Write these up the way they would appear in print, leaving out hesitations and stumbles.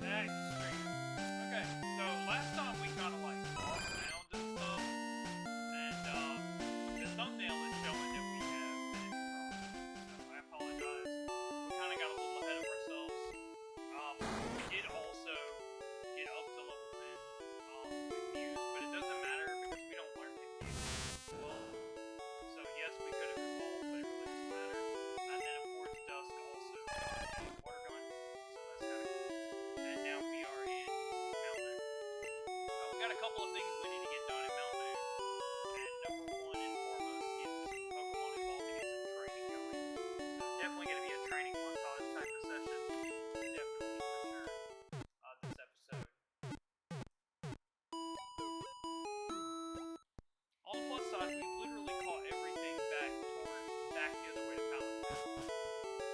Back to stream. Okay, so last time we kind of like lost sound and stuff, and the thumbnail is showing that we have been so I apologize. We kind of got a little ahead of ourselves. We did also get up to level 10 with Muse, but it doesn't matter because we don't learn to use well. So yes, we could have evolved, but it really doesn't matter. And then of course Dusk also got a water gun, so that's kind of cool. And now we are in Mount Moon. We got a couple of things we need to get done in Mount Moon. And number one and foremost is Pokemon evolved to get some training going. So definitely going to be a training montage type of session. Definitely for sure. This episode. On the plus side, we've literally caught everything back the other way to Palantir.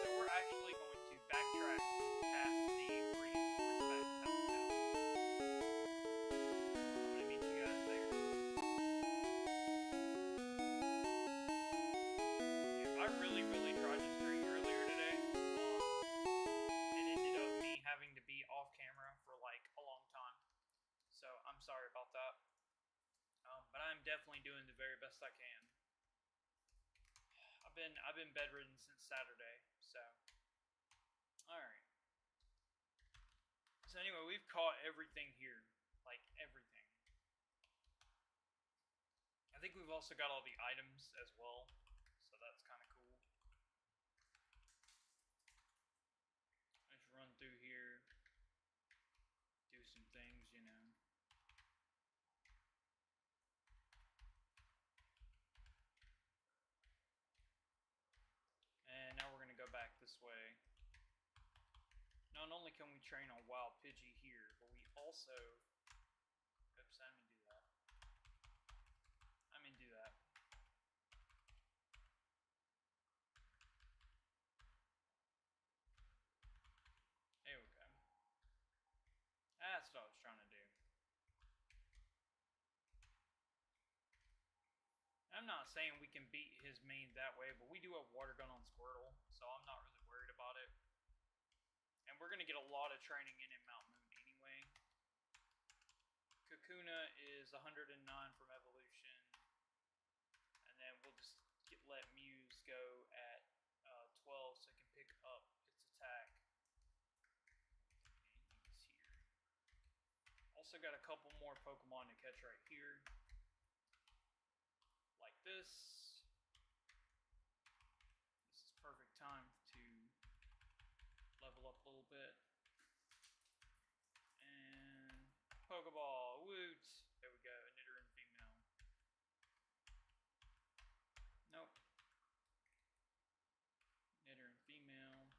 So we're actually going to backtrack past the reinforced back to Palantir. I'm going to meet you guys there. Yeah, I really tried to stream earlier today. It ended up me having to be off camera for like a long time. So I'm sorry about that. But I'm definitely doing the very best I can. I've been bedridden since Saturday, so alright. So anyway, we've caught everything here. Like everything. I think we've also got all the items as well, so that's kinda cool. Let's run through here. Do some things, you know. And now we're going to go back this way. Not only can we train on Wild Pidgey here, but we also... Oops, I didn't do that. I mean do that. There we go. That's what I was trying to do. I'm not saying we can beat his main that way, but we do have Water Gun on Squirtle, so I'm not really worried about it. And we're going to get a lot of training in Mount Moon anyway. Kakuna is 109 from Evolution. And then we'll just let Muse go at 12 so it can pick up its attack. And he's here. Also got a couple more Pokemon to catch right here. Like this. This is perfect time to level up a little bit. And Pokeball, woot! There we go, Nidoran female. Nope. Nidoran female.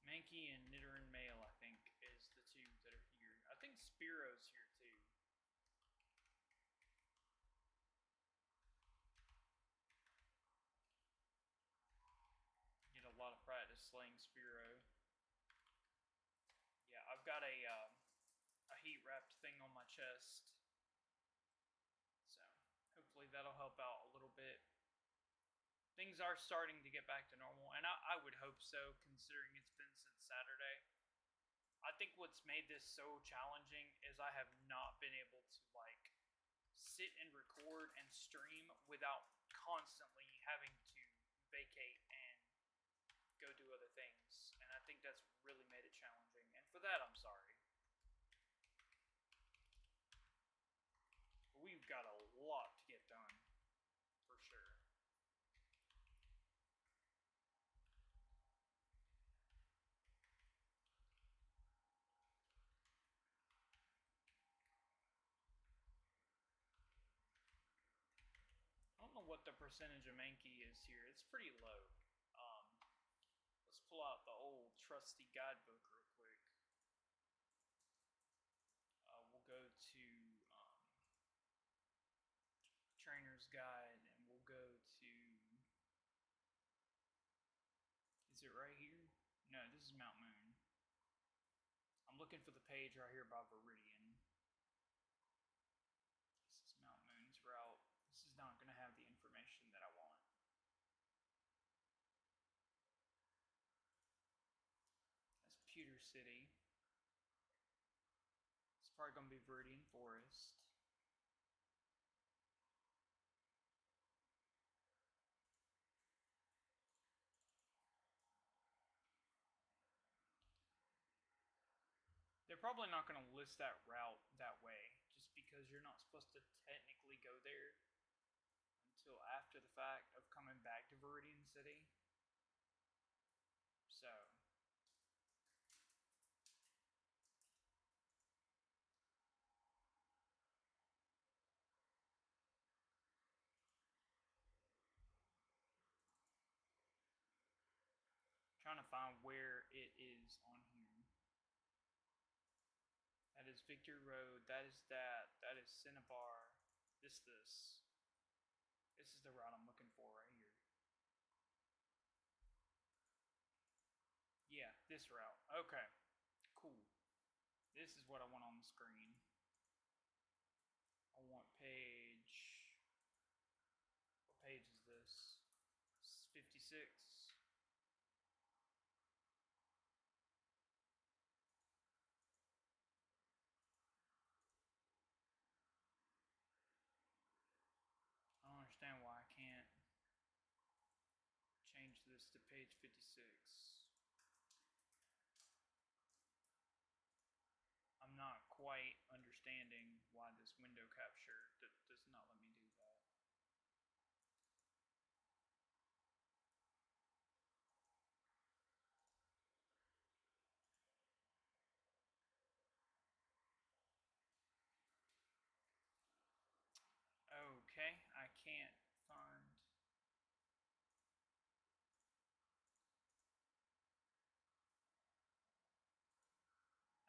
Mankey and Nidoran male, I think, is the two that are here. I think Spearo's here too. Get a lot of practice slaying Spearow. Yeah, I've got a heat wrapped thing on my chest, so hopefully that'll help out a little bit. Things are starting to get back to normal, and I would hope so, considering it's been since Saturday. I think what's made this so challenging is I have not been able to, like, sit and record and stream without constantly having to vacate and go do other things. And I think that's really made it challenging, and for that, I'm sorry. But we've got a lot to get done, for sure. I don't know what the percentage of Mankey is here. It's pretty low. Let's pull out the old trusty guidebook real quick. We'll go to Trainer's Guide, and we'll go to... Is it right here? No, this is Mount Moon. I'm looking for the page right here by Viridian. This is Mount Moon. city. It's probably going to be Viridian Forest. They're probably not going to list that route that way, just because you're not supposed to technically go there until after the fact of coming back to Viridian City. So, trying to find where it is on here. That is Victory Road. That is that. That is Cinnabar. This. This is the route I'm looking for right here. Yeah, this route. Okay. Cool. This is what I want on the screen. I want page... What page is this? It's 56. I don't understand why I can't change this to page 56. I'm not quite understanding why this window capture does not let me do that. Okay, I can't find...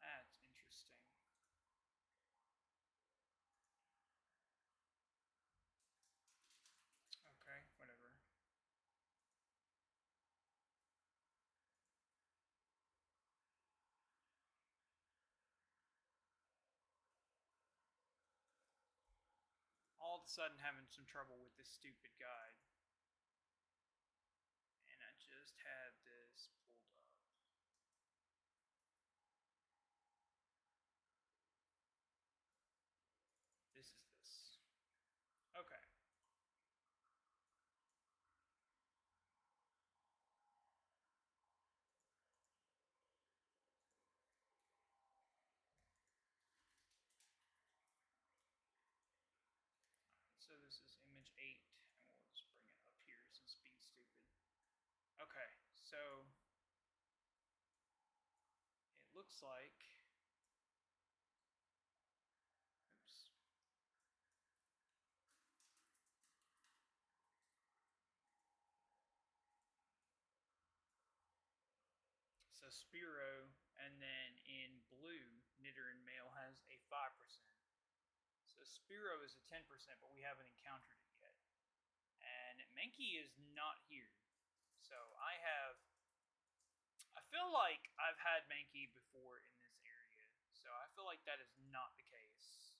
That's interesting. Okay, whatever. All of a sudden having some trouble with this stupid guide. And I just had this pulled up. This is this. Okay. So this is image 8, and we'll just bring it up here since it's being stupid. Okay, so it looks like... Oops. So Spiro, and then in blue, Knitter and Mail has a 5%. So Spiro is a 10%, but we haven't encountered it yet. And Menki is not here. So I feel like I've had Menki before in this area. So I feel like that is not the case.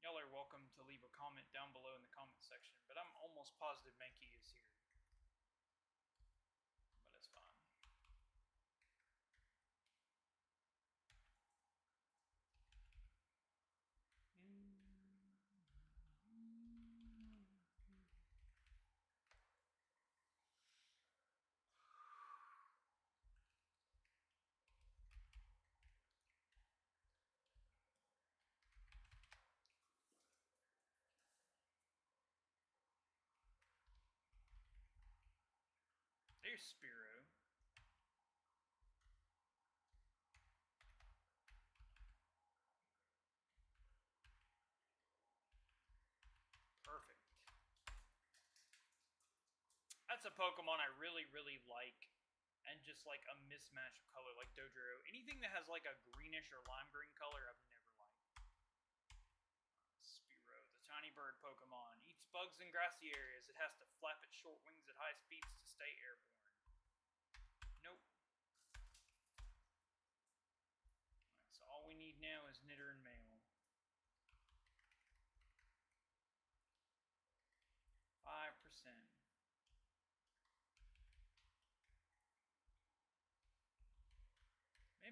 Y'all are welcome to leave a comment down below in the comment section, but I'm almost positive Menki is here. But it's fine. There's Spiro. Perfect. That's a Pokemon I really, really like. And just like a mismatch of color, like Dodrio. Anything that has like a greenish or lime green color, I've never liked. Spiro, the tiny bird Pokemon. Eats bugs in grassy areas. It has to flap its short wings at high speeds to stay airborne. Nope. Alright, so all we need now is Knitter and Mail. 5%.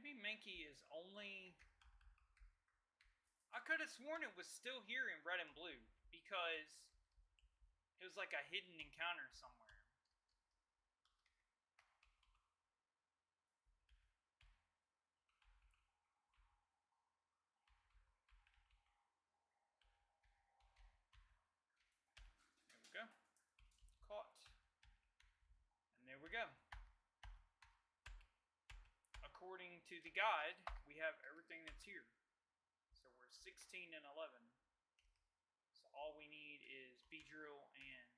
Maybe Mankey is only... I could have sworn it was still here in red and blue, because it was like a hidden encounter somewhere. There we go. Caught. And there we go. According to the guide, we have everything that's here. So we're 16 and 11. So all we need is Beedrill and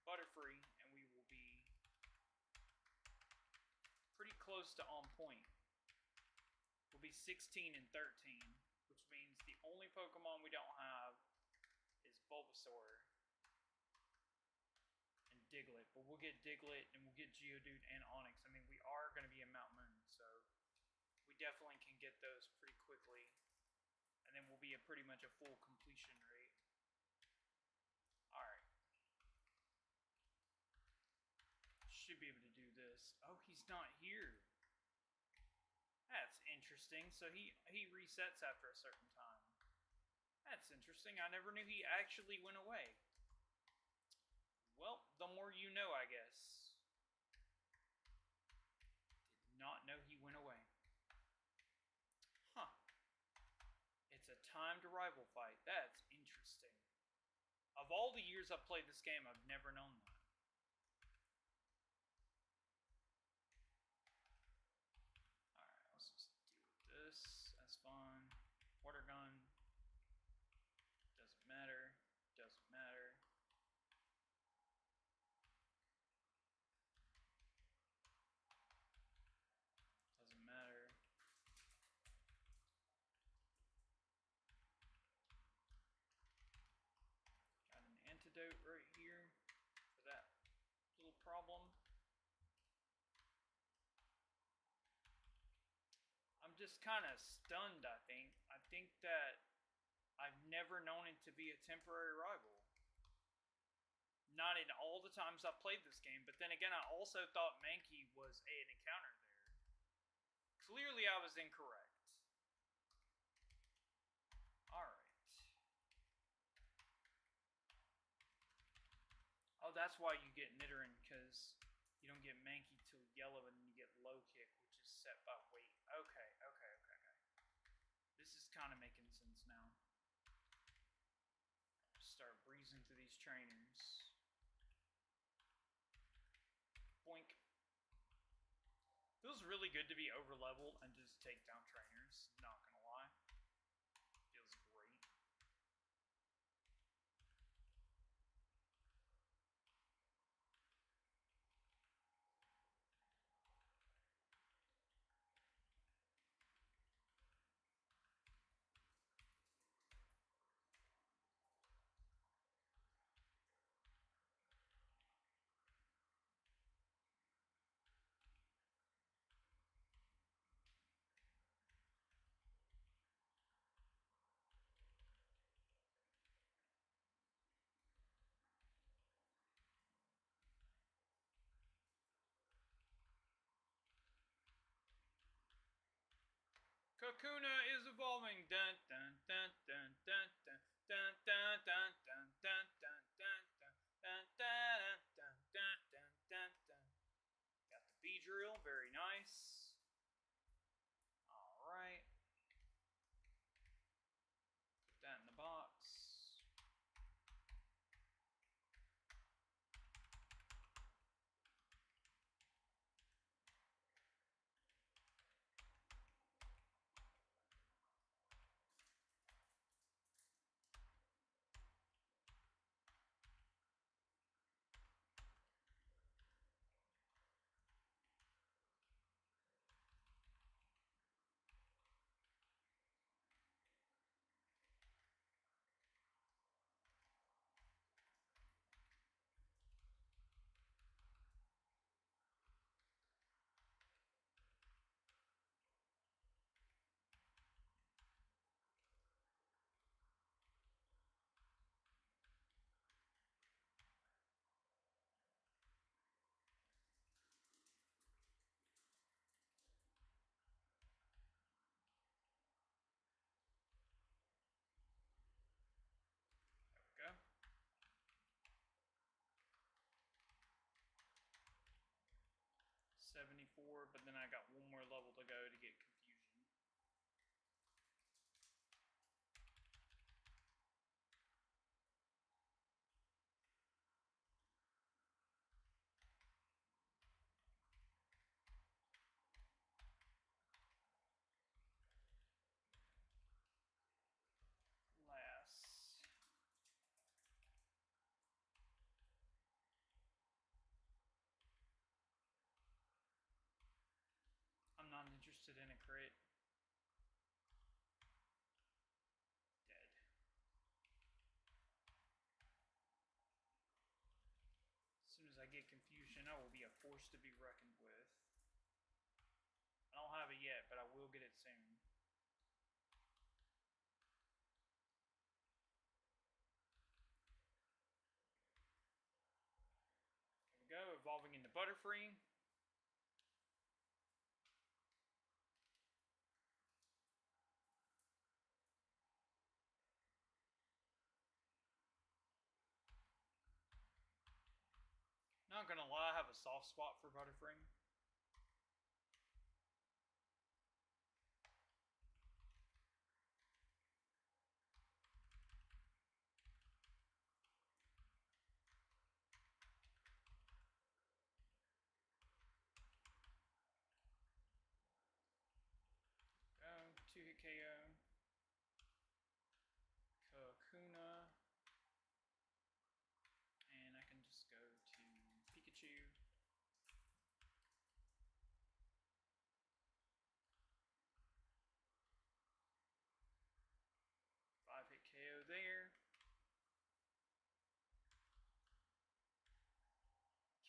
Butterfree, and we will be pretty close to on point. We'll be 16 and 13, which means the only Pokemon we don't have is Bulbasaur and Diglett. But we'll get Diglett and we'll get Geodude and Onix. I mean, we are going to be in Mount Moon, so we definitely can get those pretty quickly. And then we'll be at pretty much a full completion rate. Alright. Should be able to do this. Oh, he's not here. That's interesting. So he resets after a certain time. That's interesting. I never knew he actually went away. Well, the more you know, I guess. Did not know he went away. Huh. It's a timed rival fight. That's interesting. Of all the years I've played this game, I've never known that. Alright, let's just deal with this. That's fun. Water gun. Doesn't matter. Doesn't matter. Doesn't matter. Got an antidote right here for that little problem. I'm just kind of stunned, I think. I think that I've never known it to be a temporary rival. Not in all the times I've played this game, but then again, I also thought Mankey was an encounter there. Clearly, I was incorrect. Alright. Oh, that's why you get Nidoran, because you don't get Mankey till yellow, and then you get low kick, which is set by weight. Okay. This is kind of making sense now. Start breezing through these trainers. Boink. Feels really good to be over leveled and just take down trainers, not gonna lie. Feels great. Kakuna is evolving. Dun dun dun dun dun dun dun dun dun dun dun dun dun dun dun dun dun dun dun dun. Got the Beedrill, very nice. Alright. Put that in the box. for, but then I got one more level to go to get confusion. Last. I'm not interested in a crit. Dead. As soon as I get confusion, I will be a force to be reckoned with. I don't have it yet, but I will get it soon. There we go, evolving into Butterfree. Not gonna lie, I have a soft spot for Butterfree. Go, 2-hit KO. Kakuna. And I can just go to Pikachu. Hit KO there.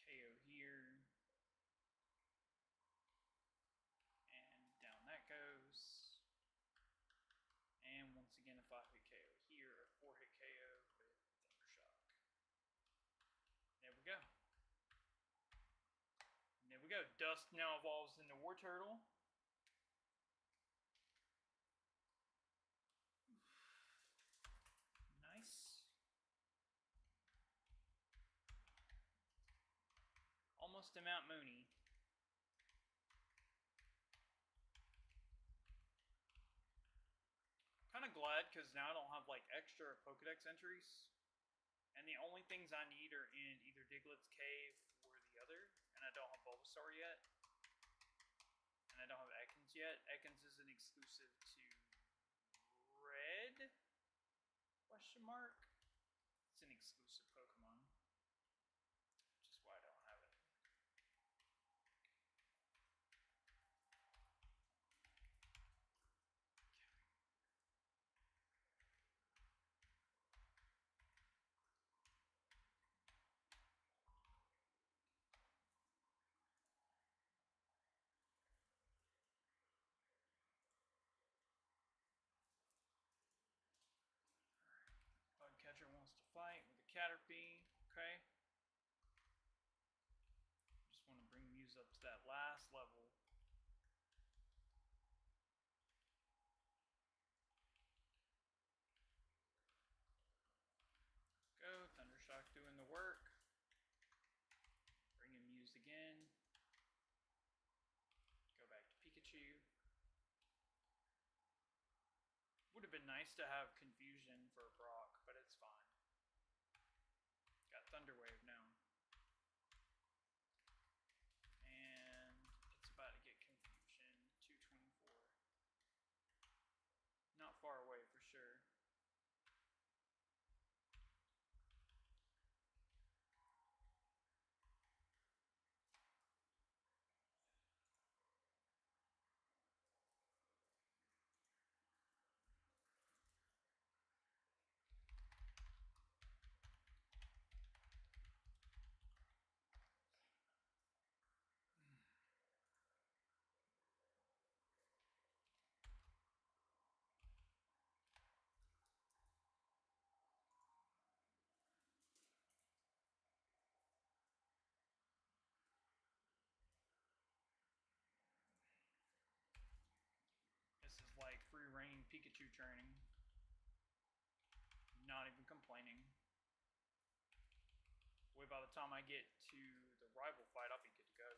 KO here. And down that goes. And once again a 5-hit KO here, a 4-hit KO with Thundershock. There we go. And there we go. Dust now evolves into Wartortle. Nice. Almost a Mount Mooney. Kind of glad because now I don't have like extra Pokedex entries. And the only things I need are in either Diglett's Cave or the other. And I don't have Bulbasaur yet. And I don't have Ekans yet. Ekans is an exclusive to Red? Question mark? It's an exclusive Pokemon. Which is why I don't have it. Catcher wants to fight with a Caterpie. Okay. Just want to bring Muse up to that last level. Go. Thundershock doing the work. Bring in Muse again. Go back to Pikachu. Would have been nice to have Confusion for Brock, but it's fine. Got Thunder Wave now. And it's about to get Confusion. 224. Not far away for sure. This is like free reign Pikachu training. Not even complaining. Way by the time I get to the rival fight, I'll be good to go.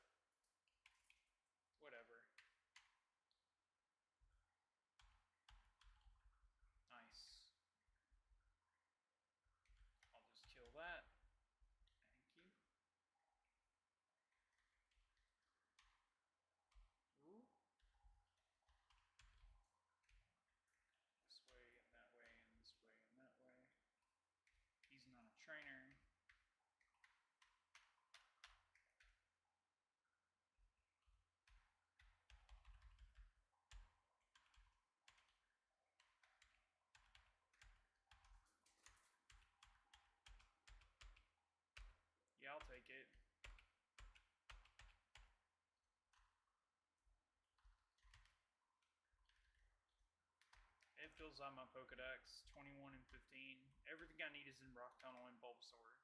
fills out my Pokedex. 21 and 15. Everything I need is in Rock Tunnel and Bulbasaur.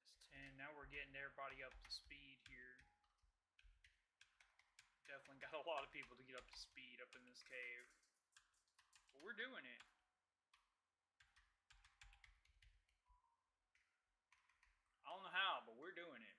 It's 10. Now we're getting everybody up to speed here. Definitely got a lot of people to get up to speed up in this cave. But we're doing it. I don't know how, but we're doing it.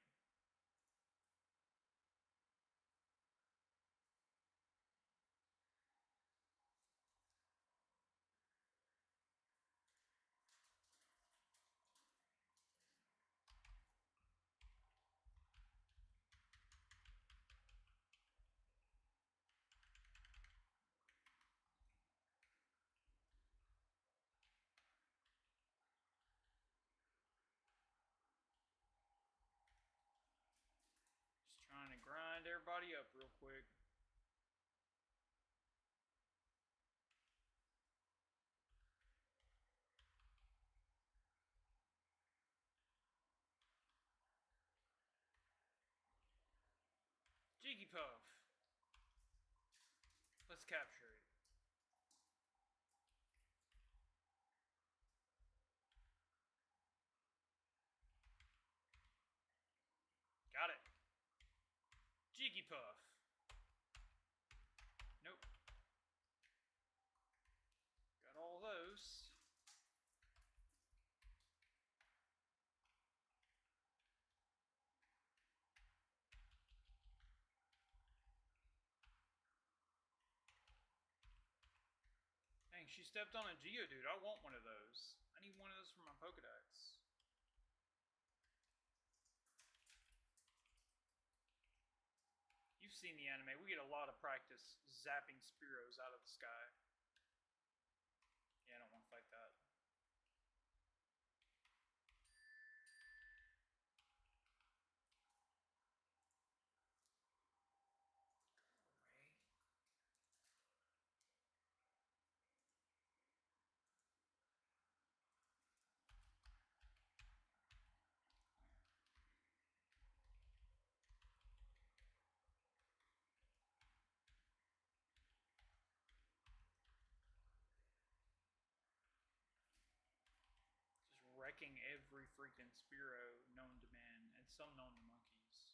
Just trying to grind everybody up real quick. Jigglypuff. Let's capture it. Got it. Jigglypuff. Nope. Got all those. Dang, she stepped on a Geodude. I want one of those. I need one of those for my Pokedex. You've seen the anime. We get a lot of practice zapping Spearows out of the sky. Yeah, I don't want to fight that. Wrecking every freaking Spearow known to man and some known to monkeys.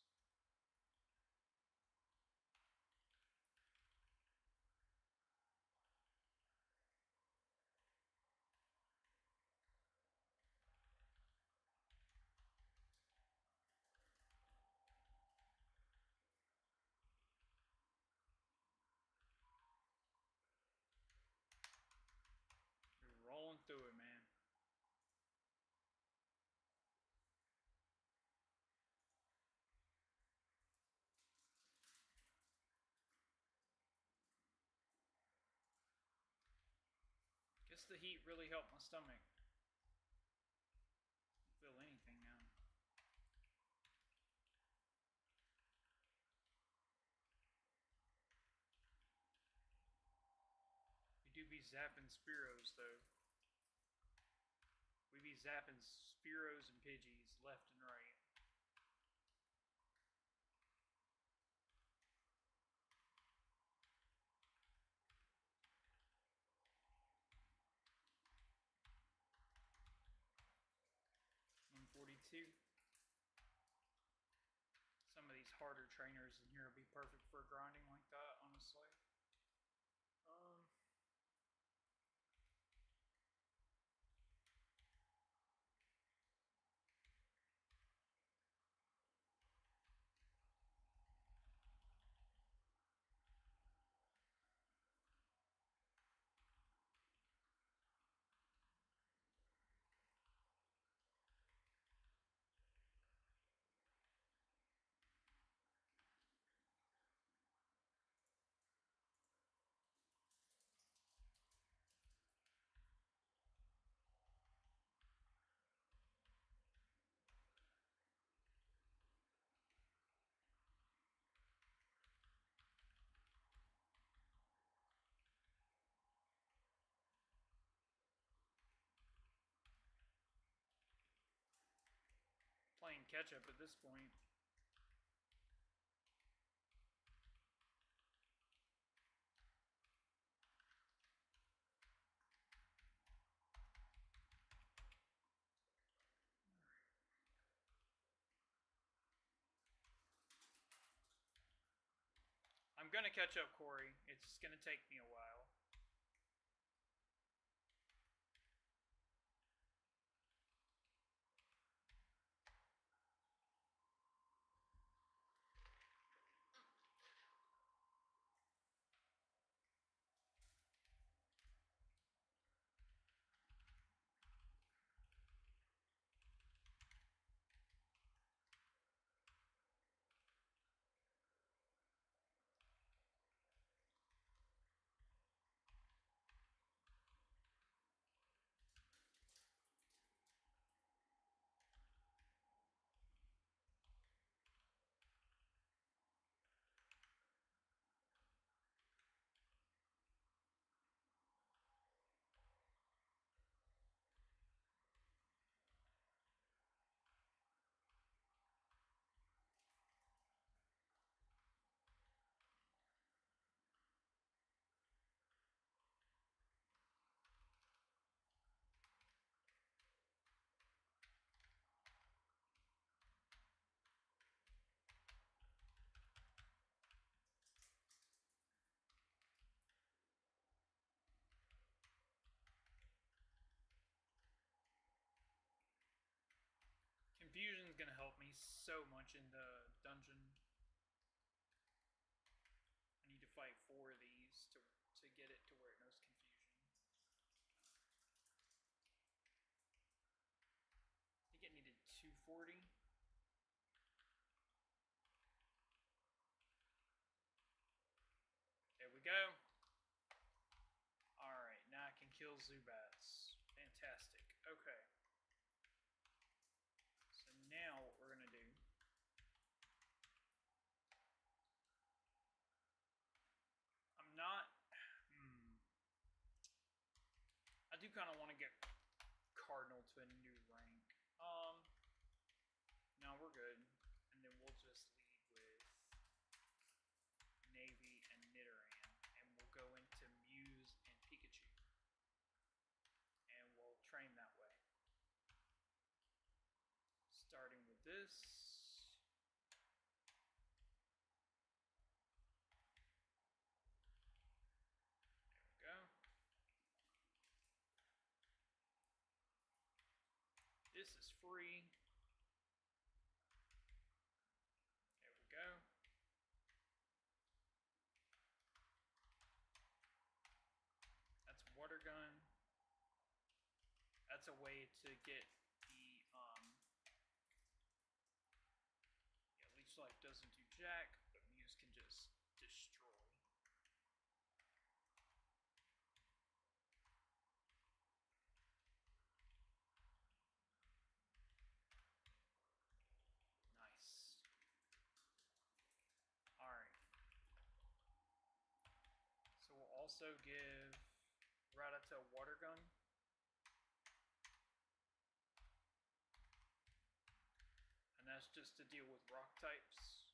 We're rolling through it, man. Guess the heat really helped my stomach. I don't feel anything now. We do be zapping Spearows though. We be zapping Spearows and Pidgeys left and right. too. Some of these harder trainers in here would be perfect for grinding like that, honestly. Playing catch up at this point. I'm gonna catch up, Corey. It's just gonna take me a while. Confusion is going to help me so much in the dungeon. I need to fight 4 of these to get it to where it knows confusion. I think it needed 240. There we go. Alright, now I can kill Zubats. Fantastic. Okay. So now what we're going to do... I'm not... I do kind of want to get Cardinal to a new rank. No, we're good. And then we'll just lead with Navy and Nidoran. And we'll go into Muse and Pikachu. And we'll train that way. Starting with this. There we go. This is free. There we go. That's water gun. That's a way to get the leech life doesn't do jack, but Muse can just destroy. Nice. Alright. So we'll also give Rattata a water gun. And that's just to deal with rock types.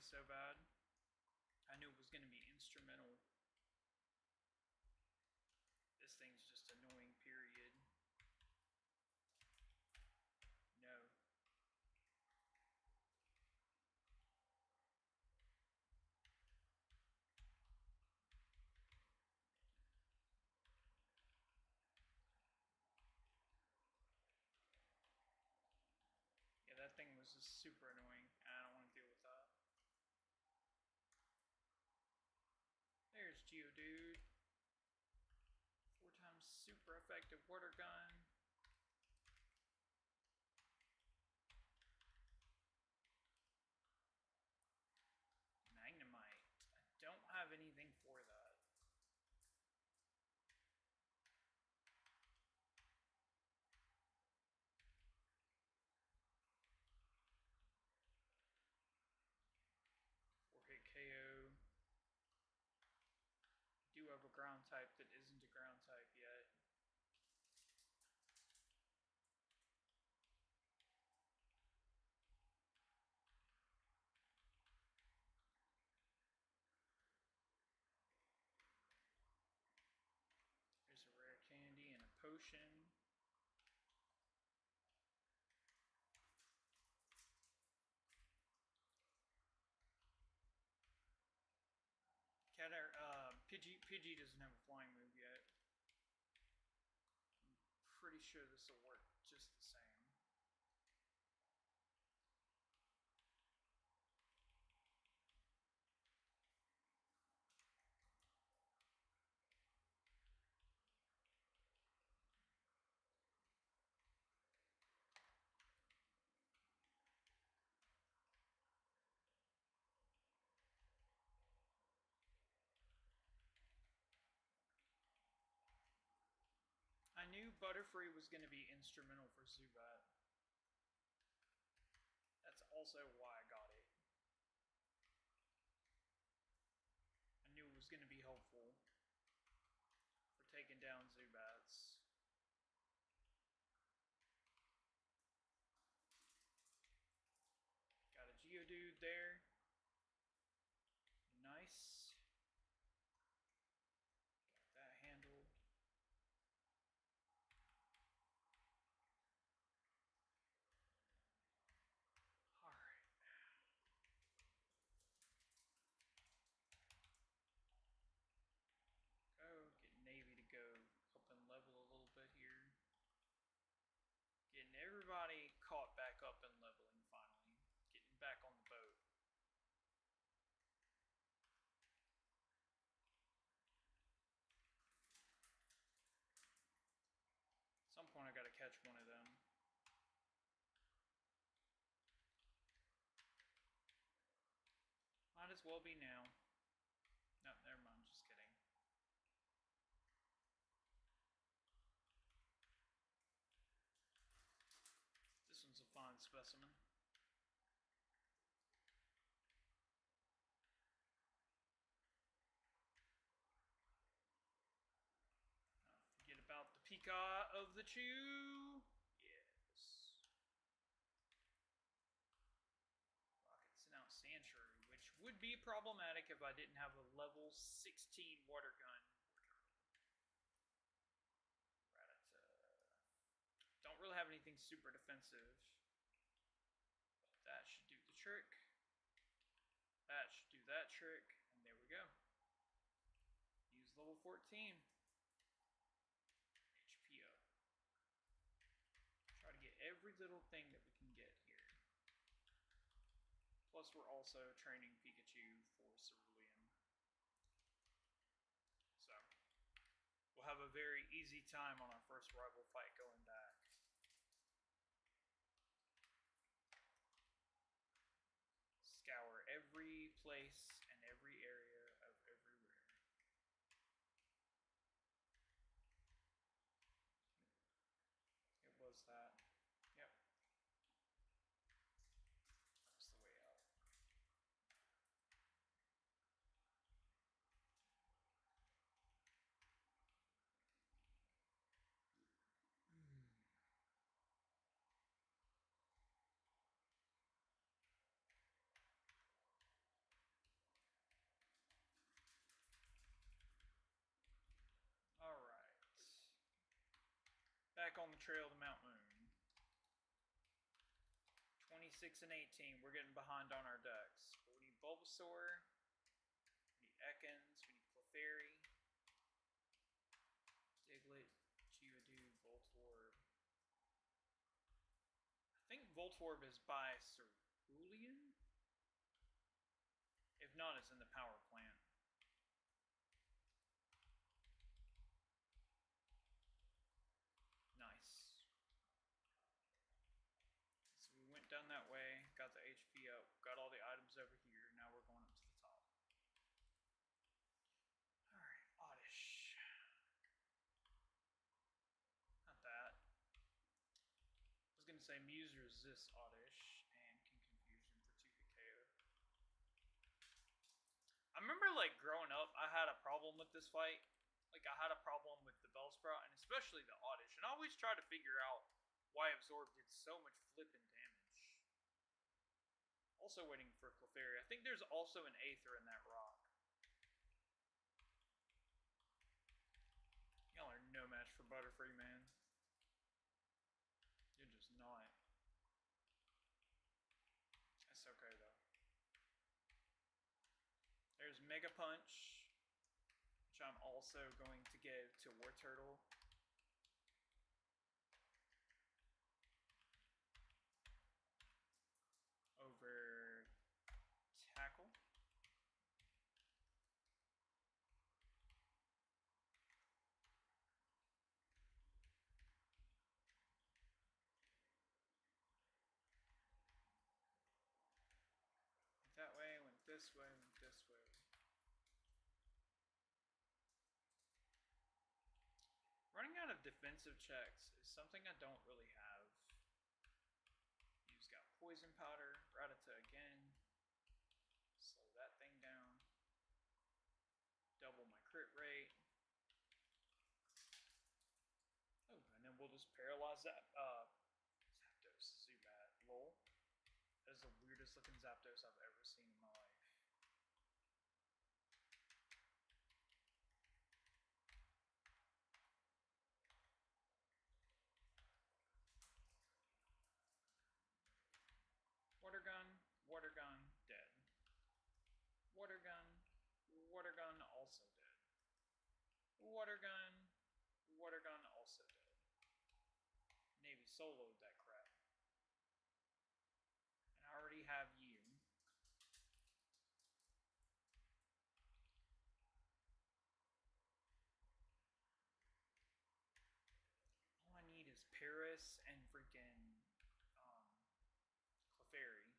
story so bad. I knew it was going to be instrumental. This thing's just annoying, period. No. Yeah, that thing was just super annoying. I don't want to deal with that. There's Geodude. 4 times super effective water gun. Magnemite. I don't have anything for that. Hit KO. Do have a ground type that isn't a ground type yet. There's a rare candy and a potion. Pidgey doesn't have a flying move yet. I'm pretty sure this will work just the same. I knew Butterfree was going to be instrumental for Zubat. That's also why I got it. I knew it was going to be helpful for taking down Zubats. Got a Geodude there. Nice. Got that handled. Get Navy to go up and level a little bit here. Getting everybody caught back up and leveling finally. Getting back on the boat. At some point I gotta catch one of them. Might as well be now. No, never mind, just kidding. This one's a fine specimen. Forget about the Pika of the Chew. Yes. Rockets and out Sandshrew, which would be problematic if I didn't have a level 16 water gun. Don't really have anything super defensive. But that should do the trick. That should do that trick. And there we go. Use level 14. HPO. Try to get every little thing that we can get here. Plus we're also training Pikachu for Cerulean. So we'll have a very easy time on our first rival fight going back. Scour every place and every area of everywhere. It was that. Yep. That's the way out. back on the trail to Mount Moon. 26 and 18. We're getting behind on our ducks. But we need Bulbasaur. We need Ekans. We need Clefairy. Diglett, Geodude, Voltorb. I think Voltorb is by Cerulean? If not, it's in the power plant. Nice. So we went down that way, got the HP up, got all the items over here, now we're going up to the top. Alright, Oddish. Not that. I was gonna say Muse resists Oddish and can confuse him for 2-hit KO. I remember like growing up, I had a problem with this fight. Like I had a problem with the Bellsprout and especially the Oddish, and I always tried to figure out why Absorb did so much flipping damage. Also waiting for Clefairy. I think there's also an Aether in that rock. Y'all are no match for Butterfree, man. You're just not. That's okay though. There's Mega Punch, which I'm also going to give to Wartortle. Over Tackle. Went that way, went this way, went this way. Running out of defensive checks is something I don't really have. You've got Poison Powder, Rattata again. Slow that thing down. Double my crit rate. Oh, and then we'll just paralyze that. Zapdos, Zubat, lol. That is the weirdest looking Zapdos I've ever seen in my life. Water Gun, dead. Water Gun, also dead. Water Gun, also dead. Navy soloed that crap. And I already have you. All I need is Paris and freaking Clefairy.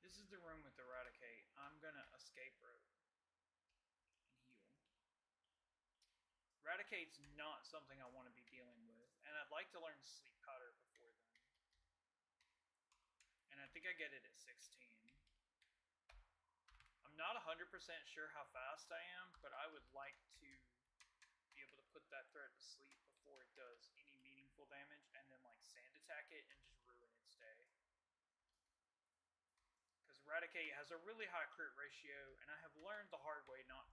This is the room with Eradicate. I'm gonna escape rope and heal. Eradicate's not something I want to be dealing with, and I'd like to learn Sleep Powder before then. And I think I get it at 16. I'm not 100% sure how fast I am, but I would like to be able to put that threat to sleep before it does any meaningful damage, and then like Sand Attack it and just ruin its day. Because Eradicate has a really high crit ratio, and I have learned the hard way not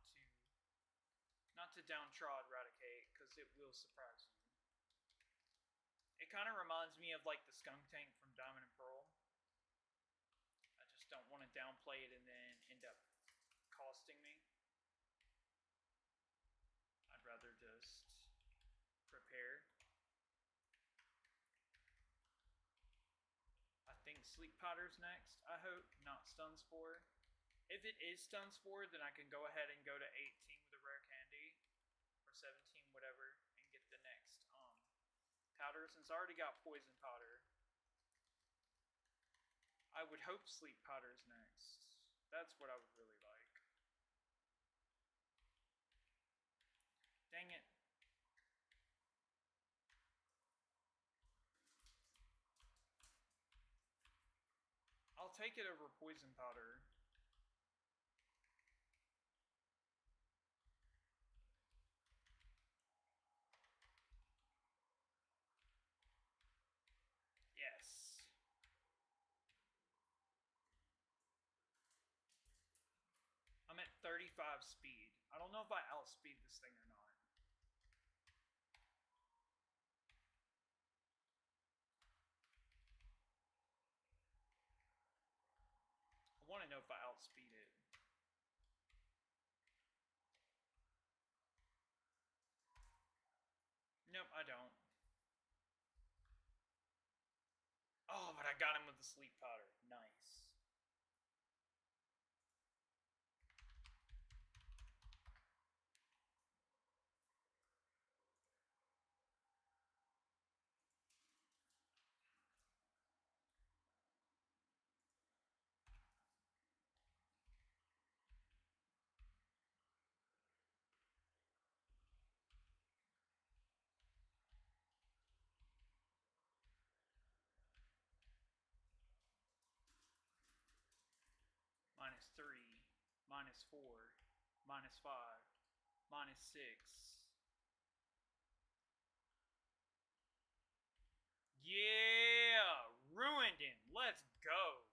to downtrod Eradicate, because it will surprise you. It kind of reminds me of like the Skunk Tank from Diamond and Pearl. I just don't want to downplay it and then end up costing me. I'd rather just prepare. I think Sleep Powder's next, I hope, not Stun Spore. If it is Stun Spore, then I can go ahead and go to 18 with a Rare Candy, or 17, whatever, and get the next powder, since I already got Poison Powder. I would hope Sleep Powder's next. That's what I would really like. Dang it. I'll take it over Poison Powder. 35 speed. I don't know if I outspeed this thing or not. I want to know if I outspeed it. Nope, I don't. Oh, but I got him with the sleep powder. Nice. -3, -4, -5, -6. Yeah! Ruined him! Let's go!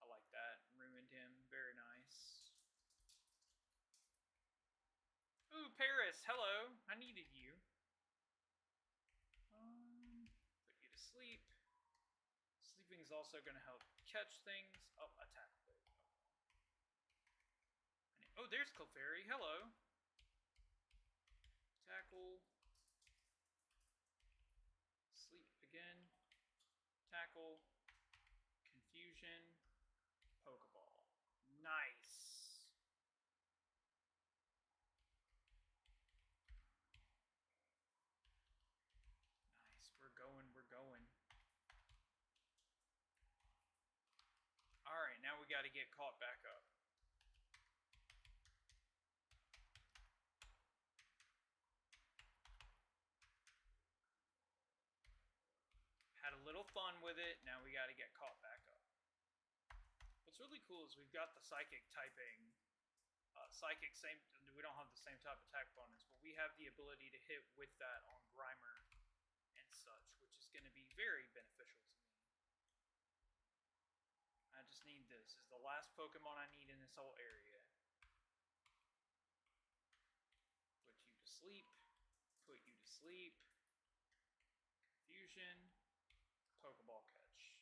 I like that. Ruined him. Very nice. Ooh, Paris! Hello! I needed you. Put you to sleep. Sleeping is also going to help catch things. Oh, attack. Oh, there's Clefairy. Hello. Tackle. Sleep again. Tackle. Confusion. Pokeball. Nice. Nice. We're going. We're going. Alright, now we got to get caught back up. Had a little fun with it, now we got to get caught back up. What's really cool is we've got the Psychic typing. Psychic, same. We don't have the same type of attack bonus, but we have the ability to hit with that on Grimer and such, which is going to be very beneficial to me. I just need this. This is the last Pokemon I need in this whole area. Put you to sleep. Put you to sleep. Confusion. Pokeball catch.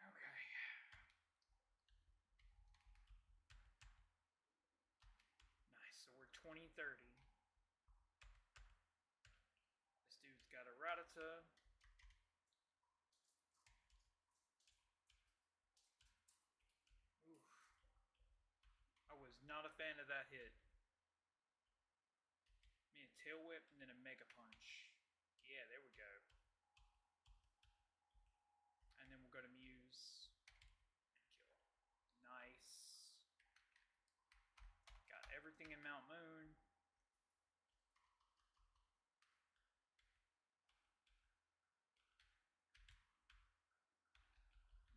Okay. Nice, so we're 20-30. This dude's got a Rattata. Oof. I was not a fan of that hit. Me a Tail Whip and then a Mega Punch. Yeah, there we go. And then we'll go to Muse and kill. Nice. Got everything in Mount Moon.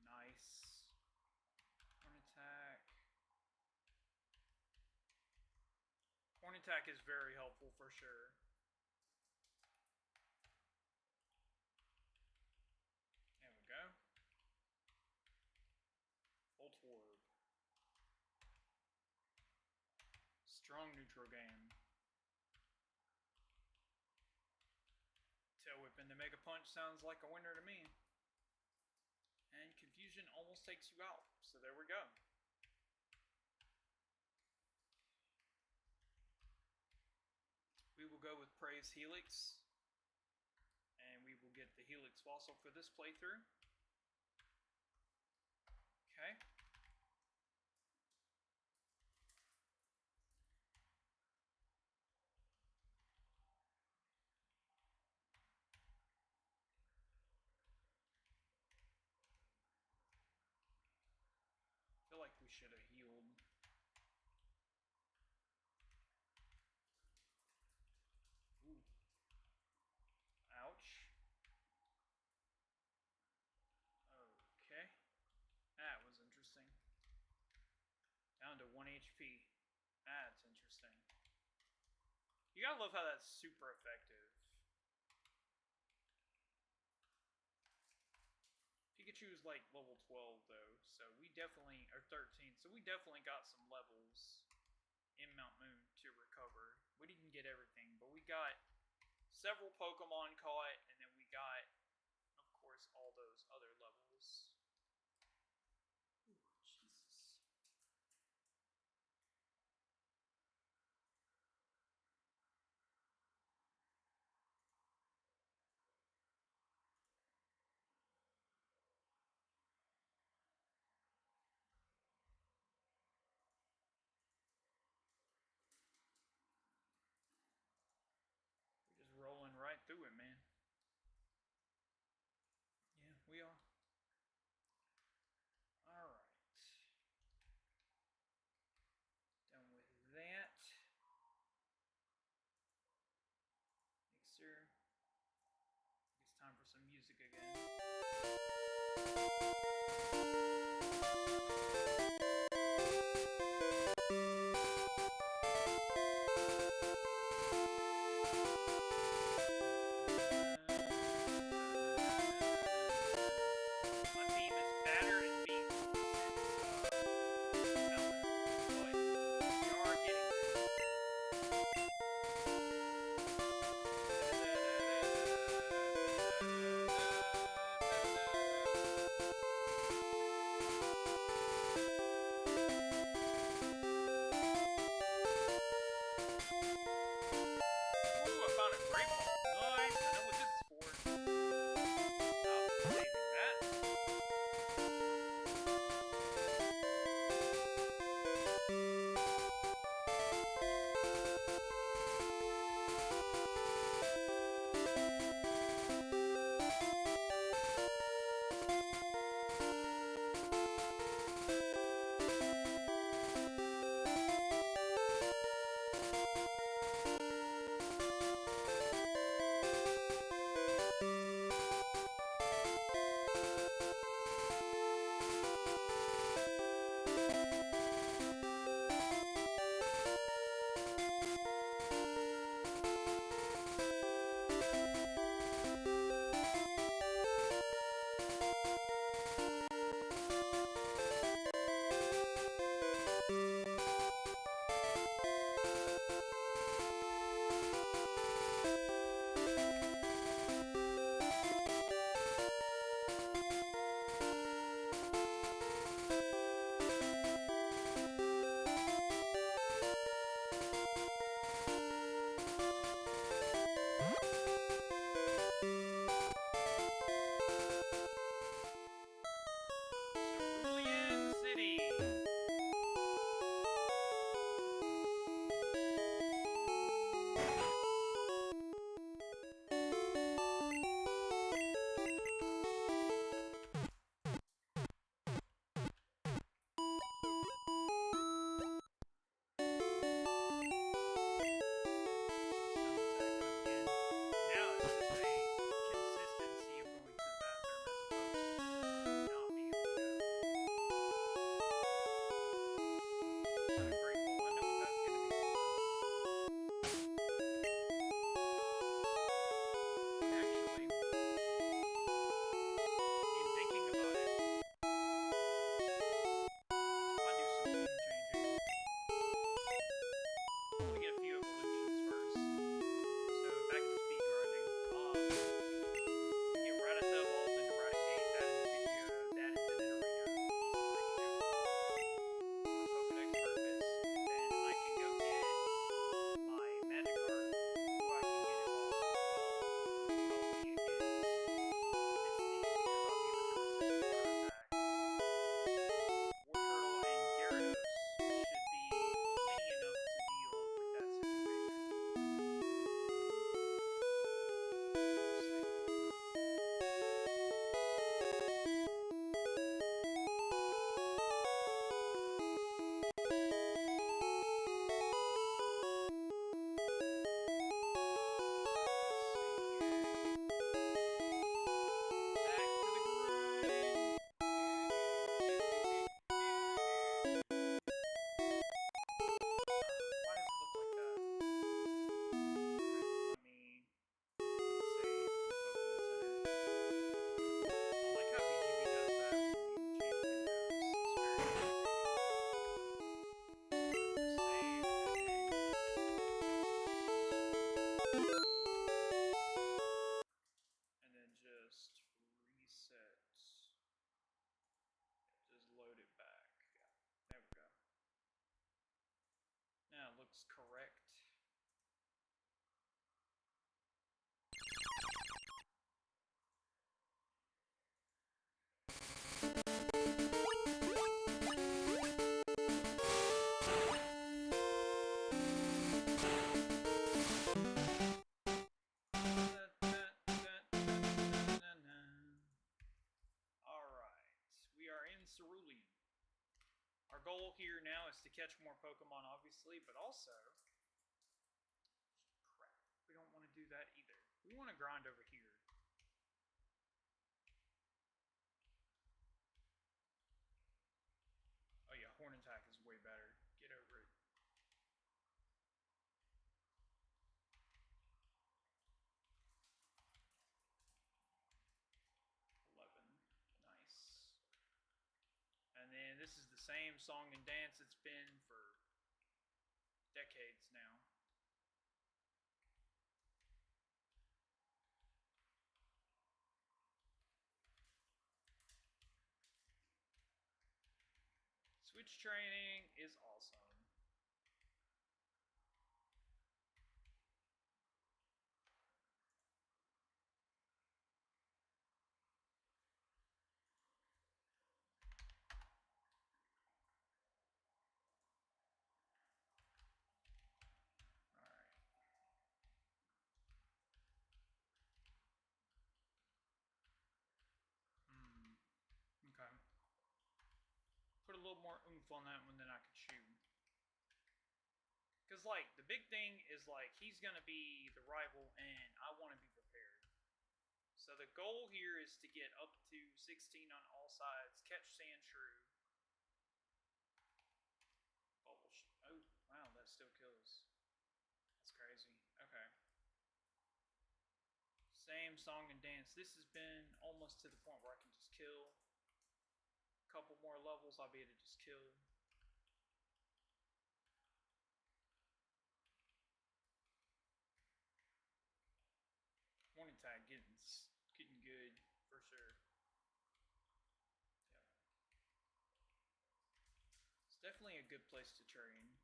Nice. Horn attack. Horn attack is very helpful for sure. There we go. Volt Orb. Strong neutral game. Tail Whip into Mega Punch sounds like a winner to me. And Confusion almost takes you out. So there we go. We will go with Praise Helix. And we will get the Helix Fossil for this playthrough. Okay. should have healed. Ooh. Ouch. Okay. That was interesting. Down to 1 HP. That's interesting. You gotta love how that's super effective. Pikachu's like level 12 though, so we definitely, or 13, so we definitely got some levels in Mount Moon to recover. We didn't get everything, but we got several Pokemon caught, and then we got, of course, all those other levels. Ooh, Jesus. We're just rolling right through it, man. goal here now is to catch more Pokemon, obviously, but also... Crap. We don't want to do that either. We want to grind over here. Oh yeah, Horn Attack is way better. Get over it. Nice. And then this is the same song and dance it's been for decades now. Switch training is awesome. Okay. Put a little more oomph on that one than I could chew. Because, like, the big thing is, like, he's going to be the rival, and I want to be prepared. So the goal here is to get up to 16 on all sides, catch Sandshrew. Oh, wow, that still kills. That's crazy. Okay. Same song and dance. This has been almost to the point where I can just kill. Couple more levels, I'll be able to just kill. Horn Attack getting good for sure. Yeah. It's definitely a good place to train.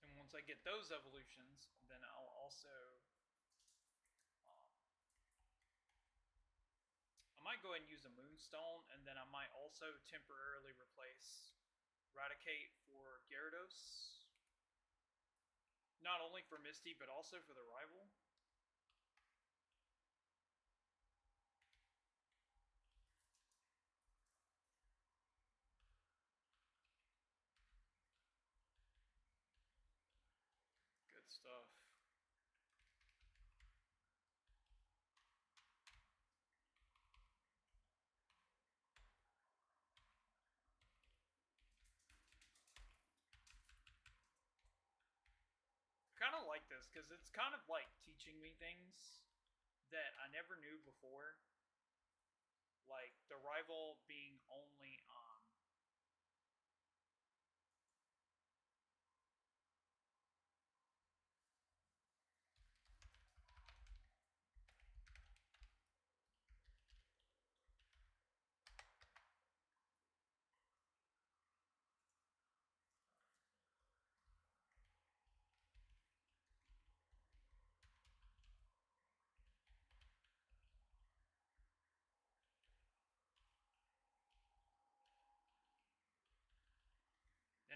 And once I get those evolutions, then I'll also... I might go ahead and use a Moonstone, and then I might also temporarily replace Raticate for Gyarados. Not only for Misty, but also for the rival. Good stuff. Kind of like this because it's kind of like teaching me things that I never knew before. Like the rival being only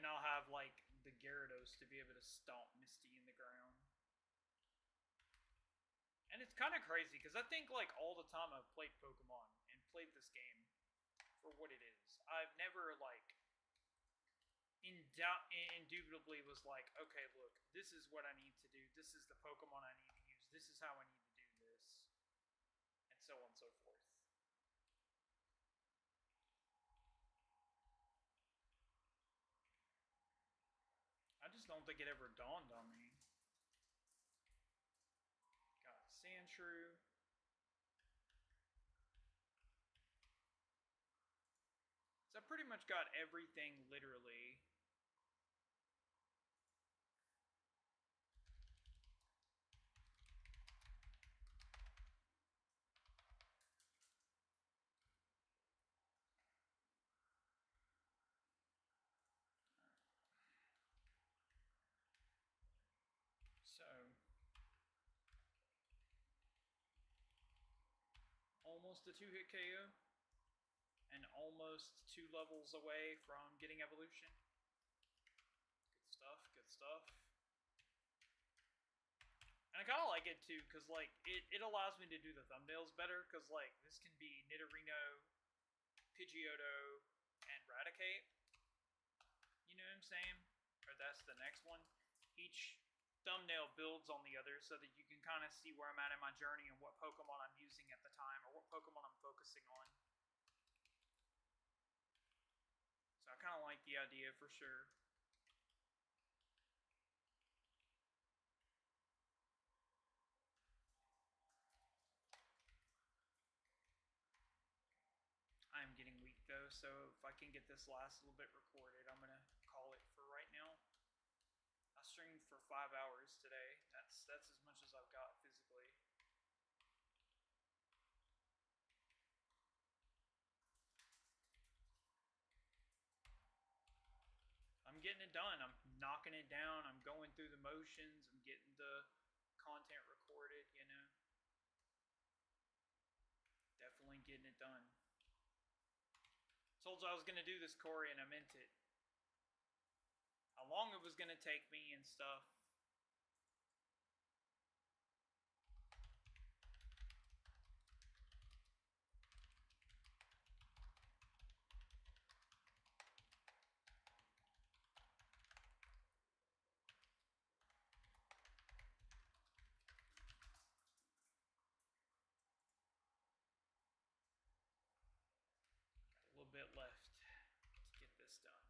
and I'll have like the Gyarados to be able to stomp Misty in the ground. And it's kind of crazy because I think like all the time I've played Pokemon and played this game for what it is. I've never like indubitably was like, okay, look, this is what I need to do. This is the Pokemon I need to use. This is how I need to do this. And so on and so forth. I just don't think it ever dawned on me. Got Sandshrew. So I pretty much got everything literally. So, almost a 2-hit KO, and almost 2 levels away from getting evolution. Good I kind of like it too, because like it allows me to do the thumbnails better, because like this can be Nidorino, Pidgeotto, and Raticate. You know what I'm saying? Or that's the next one. Each thumbnail builds on the other so that you can kind of see where I'm at in my journey and what Pokemon I'm using at the time, or what Pokemon I'm focusing on. So I kind of like the idea for sure. I'm getting weak though, so if I can get this last little bit recorded, I'm gonna call it for right now. I streamed for 5 hours today. That's as much as I've got physically. I'm getting it done. I'm knocking it down. I'm going through the motions. I'm getting the content recorded, you know. Definitely getting it done. Told you I was going to do this, Corey, and I meant it. How long it was going to take me and stuff. A little bit left to get this done.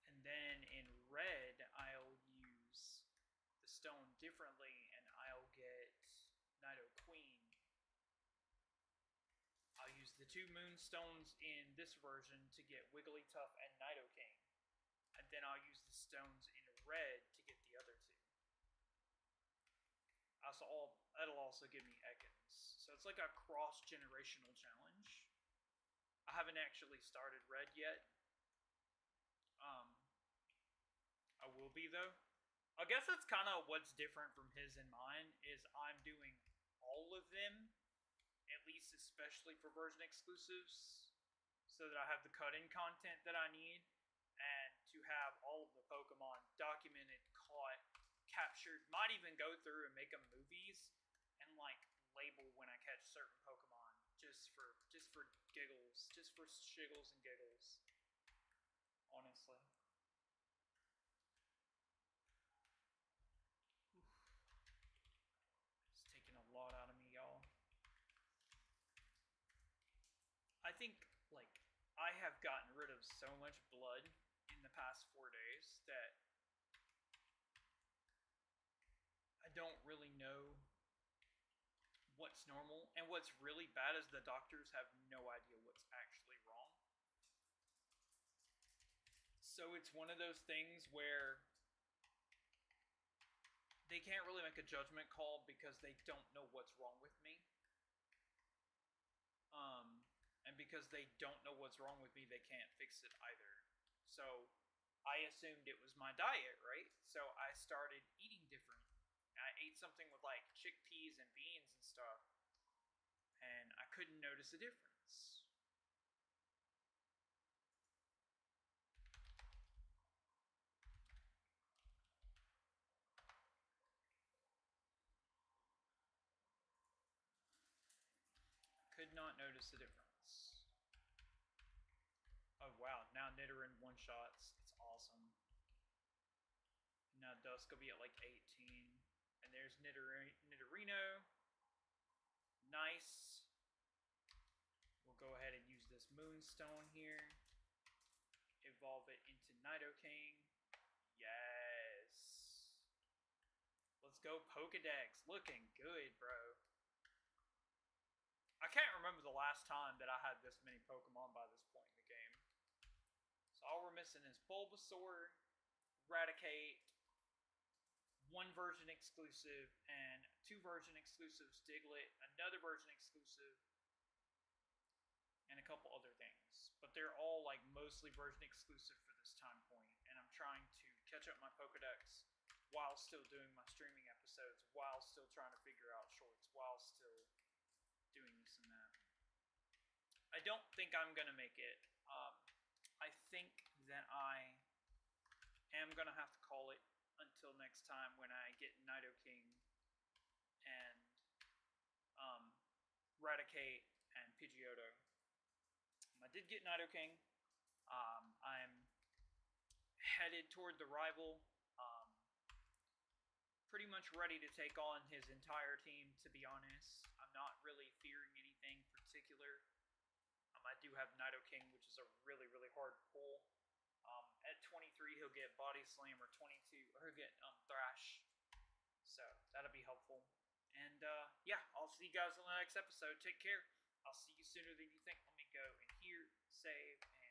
And then in red, I'll use the stone differently, and I'll get Nidoqueen. I'll use the 2 moonstones in this version to get Wigglytuff and Nidoking. And then I'll use the stones in red to get the other 2. That'll also give me Ekans. So it's like a cross-generational challenge. I haven't actually started red yet. I will be though. I guess that's kind of what's different from his and mine, is I'm doing all of them, at least especially for version exclusives, so that I have the cut-in content that I need, and to have all of the Pokemon documented, caught, captured, might even go through and make them movies, and like label when I catch certain Pokemon, just for giggles, just for shiggles and giggles, honestly. It's taking a lot out of me, y'all. I think, like, I have gotten rid of so much blood in the past 4 days that I don't really know what's normal. And what's really bad is the doctors have no idea what's actually wrong. So it's one of those things where they can't really make a judgment call because they don't know what's wrong with me. And because they don't know what's wrong with me, they can't fix it either. So I assumed it was my diet, right? So I started eating different. I ate something with like chickpeas and beans and stuff, and I couldn't notice a difference. Could not notice a difference. Oh wow, now Nidoran one-shots. It's awesome. Now Dusk will be at like 18. And there's Nidorino. Nice. We'll go ahead and use this Moonstone here. Evolve it into Nidoking. Yes. Let's go Pokedex. Looking good, bro. I can't remember the last time that I had this many Pokemon by this point in the game. So all we're missing is Bulbasaur, Raticate, 1 version exclusive, and 2 version exclusives, Diglett, another version exclusive, and a couple other things. But they're all like mostly version exclusive for this time point, and I'm trying to catch up my Pokedex while still doing my streaming episodes, while still trying to figure out shorts, while still doing this and that. I don't think I'm gonna make it. I think that I am gonna have to call it until next time when I get Nidoking and Raticate and Pidgeotto. I did get Nido King. I'm headed toward the rival. Pretty much ready to take on his entire team, to be honest. I'm not really fearing anything particular. I do have Nido King, which is a really, really hard pull. At 23, he'll get Body Slam, or 22, or he'll get Thrash. So that'll be helpful. And yeah, I'll see you guys on the next episode. Take care. I'll see you sooner than you think. Let me go in here, save, and